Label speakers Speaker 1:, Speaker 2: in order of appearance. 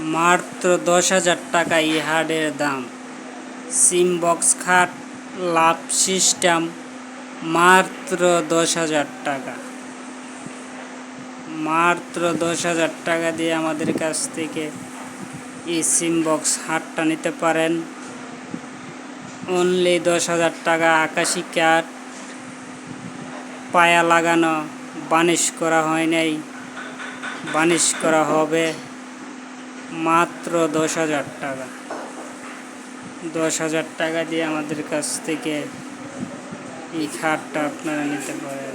Speaker 1: মাত্র 10,000 টাকা এই হাটের দাম। সিম বক্স খাট লাভ সিস্টেম মাত্র 10,000 টাকা। মাত্র 10,000 টাকা দিয়ে আমাদের কাছ থেকে এই সিম বক্স খাটটা নিতে পারেন। অনলি 10,000 টাকা। আকাশি কাঠ, পায়া লাগানো, বানিশ করা হয় নাই, বানিশ করা হবে। মাত্র 10,000 টাকা। 10,000 টাকা দিয়ে আমাদের কাছ থেকে এই খাটটা আপনারা নিতে পারেন।